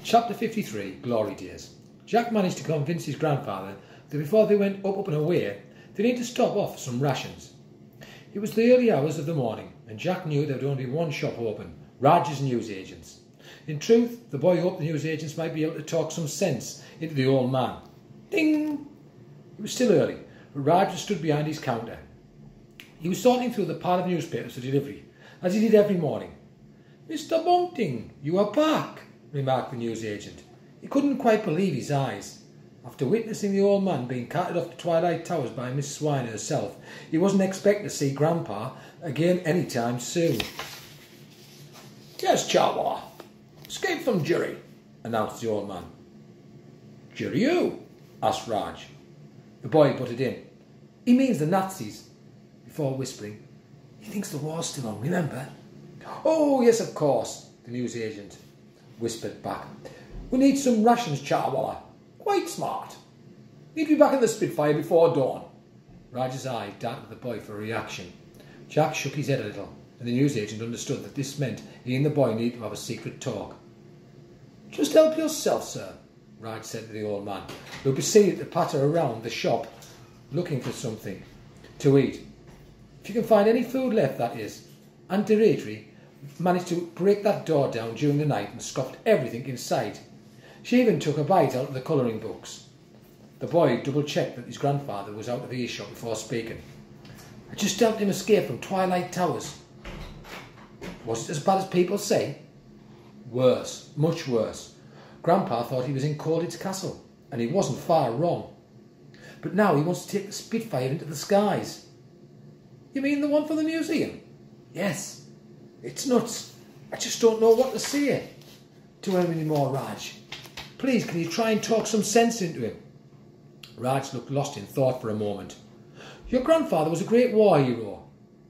Chapter 53, Glory Days. Jack managed to convince his grandfather that before they went up and away, they needed to stop off for some rations. It was the early hours of the morning, and Jack knew there would only be one shop open, Raj's newsagents. In truth, the boy hoped the newsagents might be able to talk some sense into the old man. Ding! It was still early, but Raj was stood behind his counter. He was sorting through the pile of newspapers for delivery, as he did every morning. "Mr. Bunting, you are back," remarked the newsagent. He couldn't quite believe his eyes. After witnessing the old man being carted off to Twilight Towers by Miss Swine herself, he wasn't expecting to see Grandpa again any time soon. "Yes, Chawwa. Escaped from jury," announced the old man. "Jury who?" asked Raj. The boy butted in. "He means the Nazis," before whispering. "He thinks the war's still on, remember?" "Oh, yes, of course," the newsagent whispered back. "We need some rations, Chawwa. Quite smart. Need to be back in the Spitfire before dawn." Raj's eye darted at the boy for a reaction. Jack shook his head a little, and the newsagent understood that this meant he and the boy needed to have a secret talk. "Just help yourself, sir," Raj said to the old man, who proceeded to patter around the shop looking for something to eat. "If you can find any food left, that is." Aunt Dimitri managed to break that door down during the night and scoffed everything in sight. She even took a bite out of the colouring books. The boy double-checked that his grandfather was out of earshot before speaking. "I just helped him escape from Twilight Towers." "Was it as bad as people say?" "Worse, much worse. Grandpa thought he was in Colditz Castle, and he wasn't far wrong. But now he wants to take the Spitfire into the skies." "You mean the one for the museum?" "Yes. It's nuts. I just don't know what to say to him anymore, Raj. Please, can you try and talk some sense into him?" Raj looked lost in thought for a moment. "Your grandfather was a great war hero.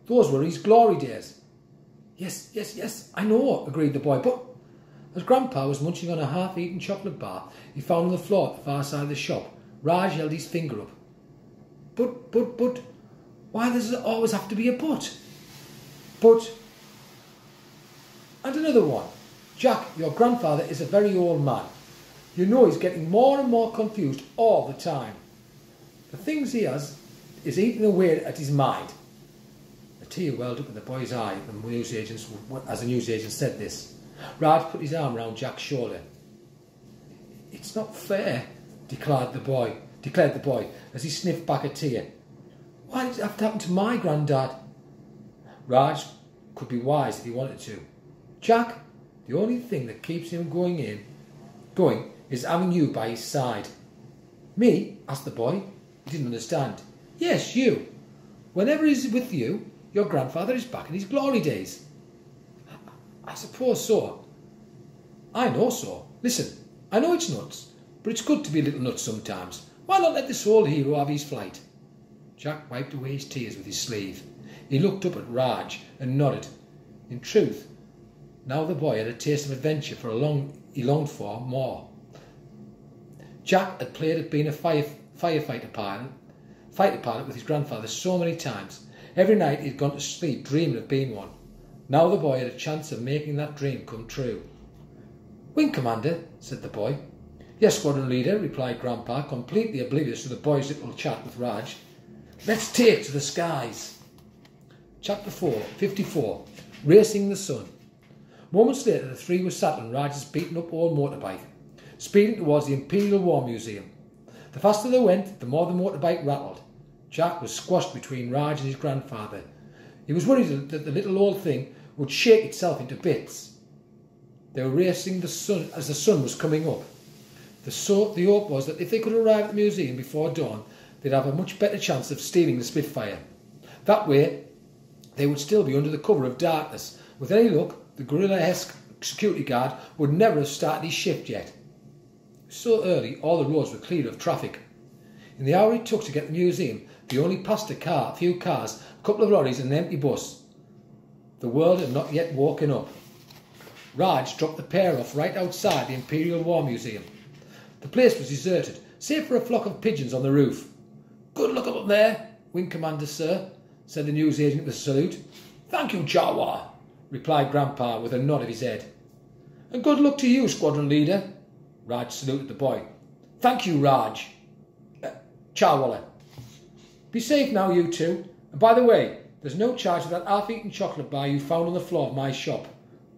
Those were his glory days." Yes, I know," agreed the boy, "but..." As Grandpa was munching on a half-eaten chocolate bar he found on the floor at the far side of the shop, Raj held his finger up. But, why does it always have to be a but? But... And another one. "Jack, your grandfather is a very old man. You know he's getting more and more confused all the time. The things he has is eating away at his mind." A tear welled up in the boy's eye as the newsagent said this. Raj put his arm round Jack's shoulder. "It's not fair," declared the boy as he sniffed back a tear. "Why did it have to happen to my granddad?" Raj could be wise if he wanted to. "Jack, the only thing that keeps him going is having you by his side." "Me?" asked the boy. He didn't understand. "Yes, you. Whenever he's with you, your grandfather is back in his glory days." "I suppose so. I know so. Listen, I know it's nuts, but it's good to be a little nuts sometimes. Why not let this old hero have his flight?" Jack wiped away his tears with his sleeve. He looked up at Raj and nodded. In truth, now the boy had a taste of adventure he longed for more. Jack had played at being a fighter pilot with his grandfather so many times. Every night he'd gone to sleep dreaming of being one. Now the boy had a chance of making that dream come true. "Wing Commander," said the boy. "Yes, Squadron Leader," replied Grandpa, completely oblivious to the boy's little chat with Raj. "Let's take to the skies." Chapter 54, Racing the Sun. Moments later, the three were sat on Raj's beaten-up old motorbike, speeding towards the Imperial War Museum. The faster they went, the more the motorbike rattled. Jack was squashed between Raj and his grandfather. He was worried that the little old thing would shake itself into bits. They were racing the sun as the sun was coming up. The hope was that if they could arrive at the museum before dawn, they'd have a much better chance of stealing the Spitfire. That way, they would still be under the cover of darkness. With any luck, the gorilla-esque security guard would never have started his shift yet. So early, all the roads were clear of traffic. In the hour it took to get to the museum, they only passed a few cars, a couple of lorries and an empty bus. The world had not yet woken up. Raj dropped the pair off right outside the Imperial War Museum. The place was deserted, save for a flock of pigeons on the roof. "Good luck up there, Wing Commander, sir," said the newsagent with a salute. "Thank you, Chawwa," replied Grandpa with a nod of his head. "And good luck to you, Squadron Leader," Raj saluted the boy. Thank you, Raj. Ciao, Wally. Be safe now, you two. And by the way, there's no charge for that half-eaten chocolate bar you found on the floor of my shop.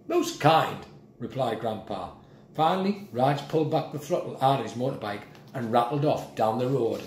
Most kind, replied Grandpa. Finally, Raj pulled back the throttle out of his motorbike and rattled off down the road.